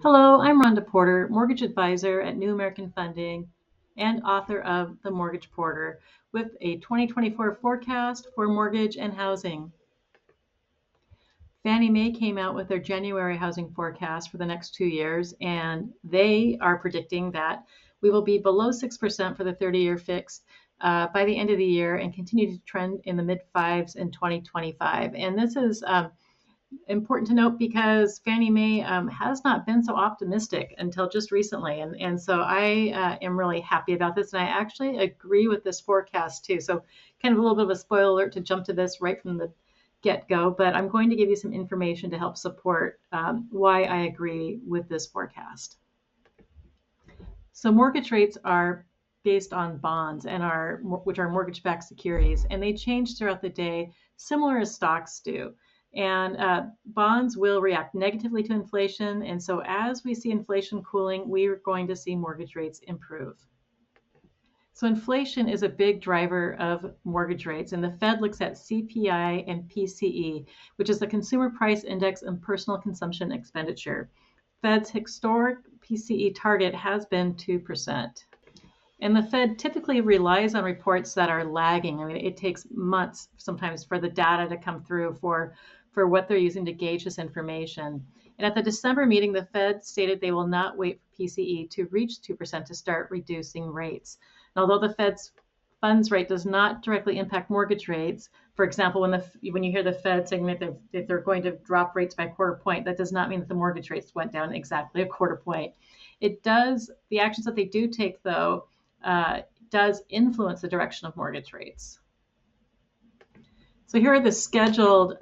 Hello, I'm Rhonda Porter, mortgage advisor at New American Funding and author of The Mortgage Porter with a 2024 forecast for mortgage and housing. Fannie Mae came out with their January housing forecast for the next 2 years, and they are predicting that we will be below 6% for the 30-year fixed by the end of the year and continue to trend in the mid fives in 2025. And this is important to note because Fannie Mae has not been so optimistic until just recently. And so I am really happy about this. And I actually agree with this forecast too. So, kind of a little bit of a spoiler alert to jump to this right from the get go, but I'm going to give you some information to help support why I agree with this forecast. So, mortgage rates are based on bonds and which are mortgage-backed securities, and they change throughout the day, similar as stocks do. And bonds will react negatively to inflation. And so, as we see inflation cooling, we are going to see mortgage rates improve. So, inflation is a big driver of mortgage rates. And the Fed looks at CPI and PCE, which is the Consumer Price Index and Personal Consumption Expenditure. Fed's historic PCE target has been 2%. And the Fed typically relies on reports that are lagging. I mean, it takes months sometimes for the data to come through for what they're using to gauge this information. And at the December meeting, the Fed stated they will not wait for PCE to reach 2% to start reducing rates. And although the Fed's funds rate does not directly impact mortgage rates, for example, when you hear the Fed saying that they're going to drop rates by a quarter point, that does not mean that the mortgage rates went down exactly a quarter point. It does, the actions that they do take, though, does influence the direction of mortgage rates. So here are the scheduled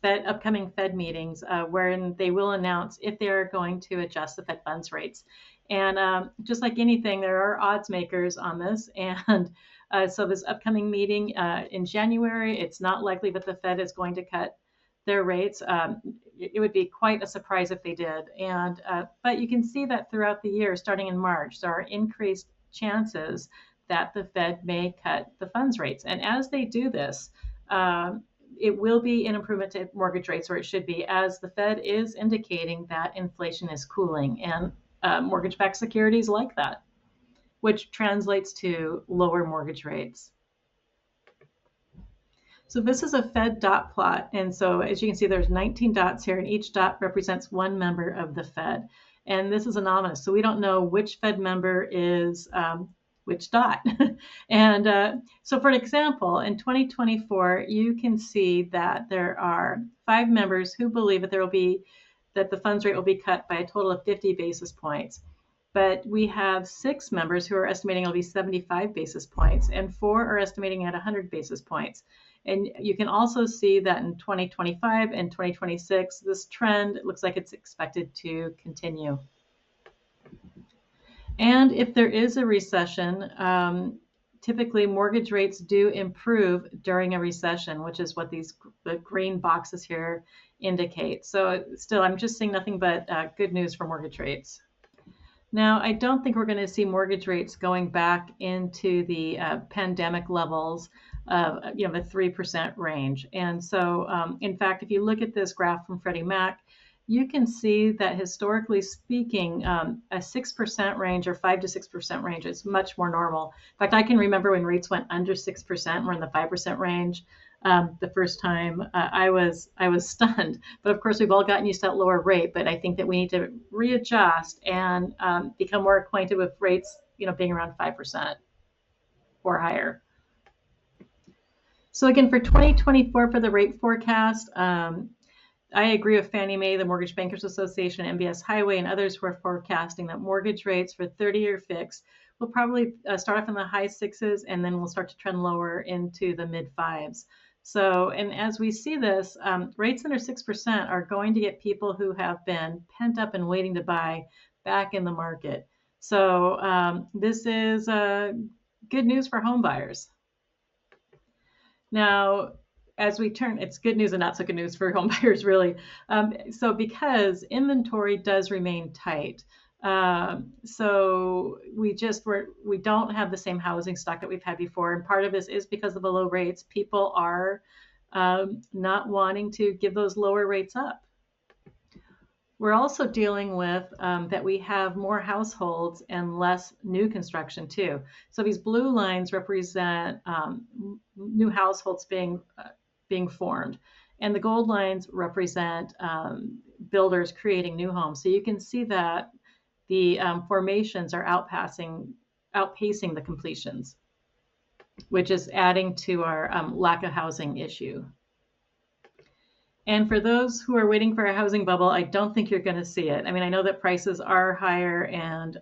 upcoming Fed meetings wherein they will announce if they are going to adjust the Fed funds rates. And just like anything, there are odds makers on this. And so this upcoming meeting in January, it's not likely that the Fed is going to cut their rates. It would be quite a surprise if they did. And but you can see that throughout the year, starting in March, there are increased chances that the Fed may cut the funds rates. And as they do this, it will be an improvement to mortgage rates, or it should be, as the Fed is indicating that inflation is cooling, and mortgage-backed securities like that, which translates to lower mortgage rates. So this is a Fed dot plot. And so as you can see, there's 19 dots here, and each dot represents one member of the Fed. And this is anonymous, so we don't know which Fed member is which dot. And so for an example, in 2024, you can see that there are 5 members who believe that that the funds rate will be cut by a total of 50 basis points. But we have 6 members who are estimating it'll be 75 basis points, and 4 are estimating at 100 basis points. And you can also see that in 2025 and 2026, this trend looks like it's expected to continue. And if there is a recession, typically mortgage rates do improve during a recession, which is what the green boxes here indicate. So still, I'm just seeing nothing but good news for mortgage rates. Now, I don't think we're going to see mortgage rates going back into the pandemic levels of the 3% range. And so, in fact, if you look at this graph from Freddie Mac, you can see that historically speaking, a 6% range or 5 to 6% range is much more normal. In fact, I can remember when rates went under 6%, we're in the 5% range. The first time I was stunned, but of course we've all gotten used to that lower rate. But I think that we need to readjust and become more acquainted with rates, being around 5% or higher. So again, for 2024 for the rate forecast, I agree with Fannie Mae, the Mortgage Bankers Association, MBS Highway, and others who are forecasting that mortgage rates for 30-year fixed will probably start off in the high sixes, and then we'll start to trend lower into the mid fives. So, and as we see this, rates under 6% are going to get people who have been pent up and waiting to buy back in the market. So this is good news for home buyers. Now, as we turn, it's good news and not so good news for home buyers, really. So because inventory does remain tight, so we don't have the same housing stock that we've had before, and part of this is because of the low rates. People are not wanting to give those lower rates up. We're also dealing with that we have more households and less new construction too. So these blue lines represent new households being formed, and the gold lines represent builders creating new homes. So you can see that the formations are outpacing the completions, which is adding to our lack of housing issue. And for those who are waiting for a housing bubble, I don't think you're going to see it. I mean, I know that prices are higher, and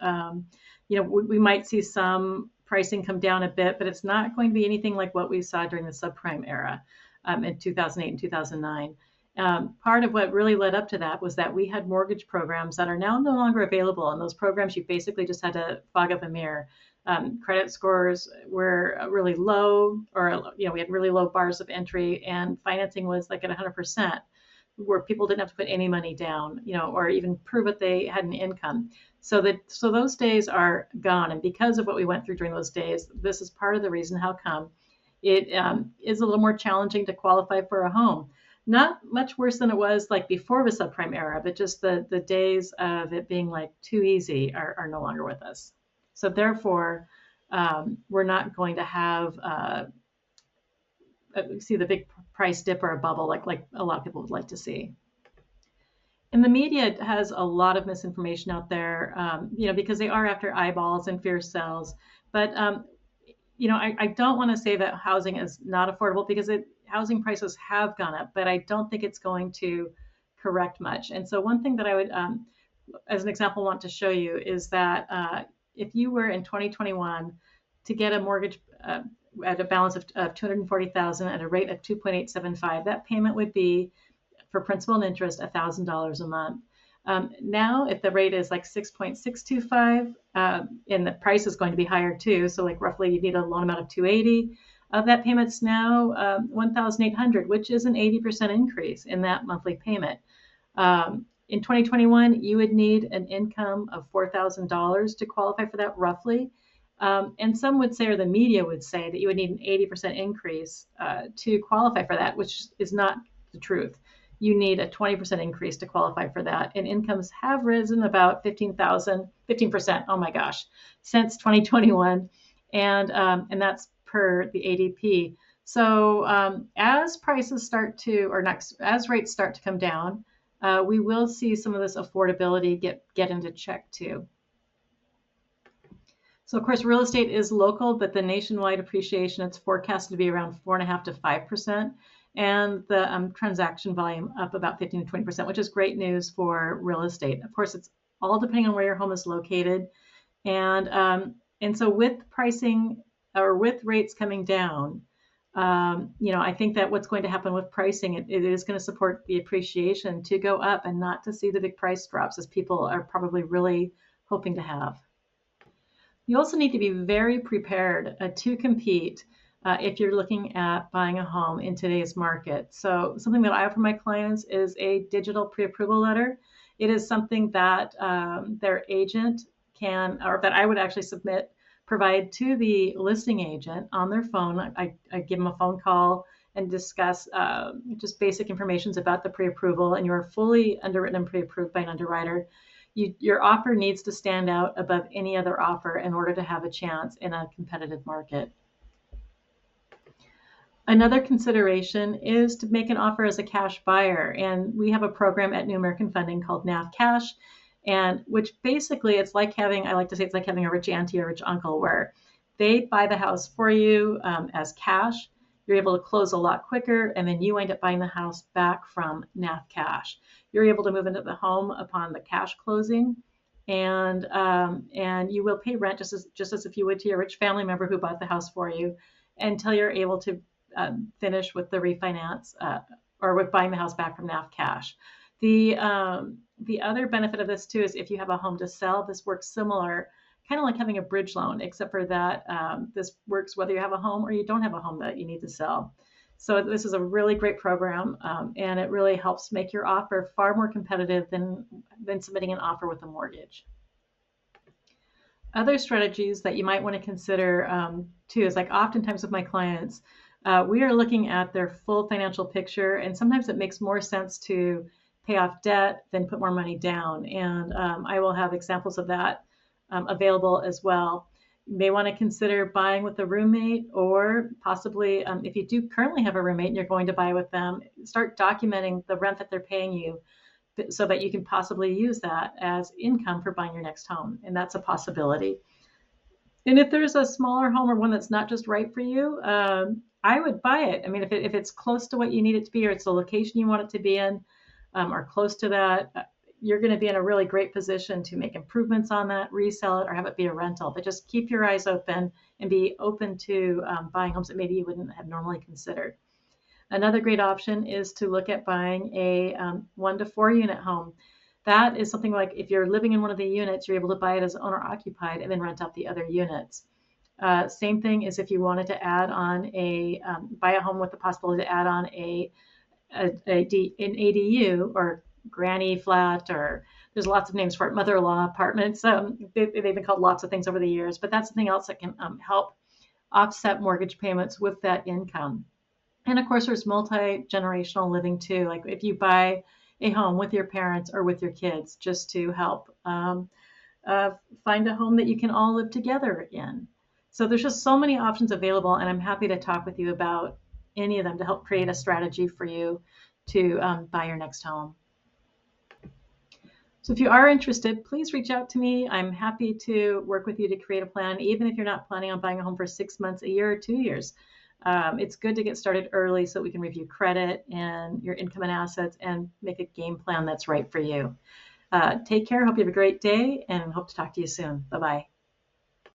we might see some pricing come down a bit, but it's not going to be anything like what we saw during the subprime era in 2008 and 2009. Part of what really led up to that was that we had mortgage programs that are now no longer available. And those programs, you basically just had to fog up a mirror. Credit scores were really low, or we had really low bars of entry, and financing was like at 100%, where people didn't have to put any money down, or even prove that they had an income. So those days are gone, and because of what we went through during those days, this is part of the reason how come it is a little more challenging to qualify for a home. Not much worse than it was like before the subprime era, but just the days of it being like too easy are no longer with us. So therefore, we're not going to have see the big price dip or a bubble like a lot of people would like to see. And the media has a lot of misinformation out there, because they are after eyeballs and fear sells. But I don't want to say that housing is not affordable, because housing prices have gone up, but I don't think it's going to correct much. And so one thing that I would, as an example, want to show you is that if you were in 2021 to get a mortgage at a balance of $240,000 at a rate of 2.875, that payment would be, for principal and interest, $1,000 a month. Now, if the rate is like 6.625, and the price is going to be higher too, so like roughly you need a loan amount of 280, that payment's now $1,800, which is an 80% increase in that monthly payment. In 2021, you would need an income of $4,000 to qualify for that, roughly. And some would say, or the media would say, that you would need an 80% increase to qualify for that, which is not the truth. You need a 20% increase to qualify for that. And incomes have risen about 15%, oh my gosh, since 2021. And that's per the ADP. So as prices start to, as rates start to come down, we will see some of this affordability get into check too. So of course, real estate is local, but the nationwide appreciation, it's forecasted to be around 4.5% to 5%, and the transaction volume up about 15 to 20%, which is great news for real estate. Of course, it's all depending on where your home is located, and so with pricing, or with rates coming down, I think that what's going to happen with pricing, it is going to support the appreciation to go up and not to see the big price drops as people are probably really hoping to have. You also need to be very prepared to compete if you're looking at buying a home in today's market. So something that I offer my clients is a digital pre-approval letter. It is something that their agent can, or that I would actually provide to the listing agent on their phone. I give them a phone call and discuss just basic information about the pre-approval, and you're fully underwritten and pre-approved by an underwriter. Your offer needs to stand out above any other offer in order to have a chance in a competitive market. Another consideration is to make an offer as a cash buyer. And we have a program at New American Funding called NAV Cash, and which basically I like to say it's like having a rich auntie or rich uncle, where they buy the house for you as cash. You're able to close a lot quicker, and then you wind up buying the house back from NAV Cash. You're able to move into the home upon the cash closing, and you will pay rent just as if you would to your rich family member who bought the house for you, until you're able to finish with the refinance or with buying the house back from NAV Cash. The other benefit of this too is if you have a home to sell, this works similar, kind of like having a bridge loan, except for that this works whether you have a home or you don't have a home that you need to sell. So this is a really great program, and it really helps make your offer far more competitive than submitting an offer with a mortgage. Other strategies that you might want to consider too is, like, oftentimes with my clients, we are looking at their full financial picture, and sometimes it makes more sense to pay off debt, then put more money down. And I will have examples of that available as well. You may want to consider buying with a roommate, or possibly if you do currently have a roommate and you're going to buy with them, start documenting the rent that they're paying you so that you can possibly use that as income for buying your next home. And that's a possibility. And if there's a smaller home or one that's not just right for you, I would buy it. I mean, if it's close to what you need it to be, or it's the location you want it to be in, or close to that, you're going to be in a really great position to make improvements on that, resell it, or have it be a rental. But just keep your eyes open and be open to buying homes that maybe you wouldn't have normally considered. Another great option is to look at buying a 1 to 4 unit home. That is something like if you're living in one of the units, you're able to buy it as owner occupied and then rent out the other units. Same thing as if you wanted to add on buy a home with the possibility to add on an ADU or granny flat, or there's lots of names for it, mother-in-law apartments. They've been called lots of things over the years, but that's something else that can help offset mortgage payments with that income. And of course, there's multi-generational living too. Like if you buy a home with your parents or with your kids, just to help find a home that you can all live together in. So there's just so many options available, and I'm happy to talk with you about any of them to help create a strategy for you to buy your next home. So if you are interested, please reach out to me. I'm happy to work with you to create a plan, even if you're not planning on buying a home for 6 months, a year, or 2 years. It's good to get started early so we can review credit and your income and assets and make a game plan that's right for you. Take care. Hope you have a great day, and hope to talk to you soon. Bye-bye.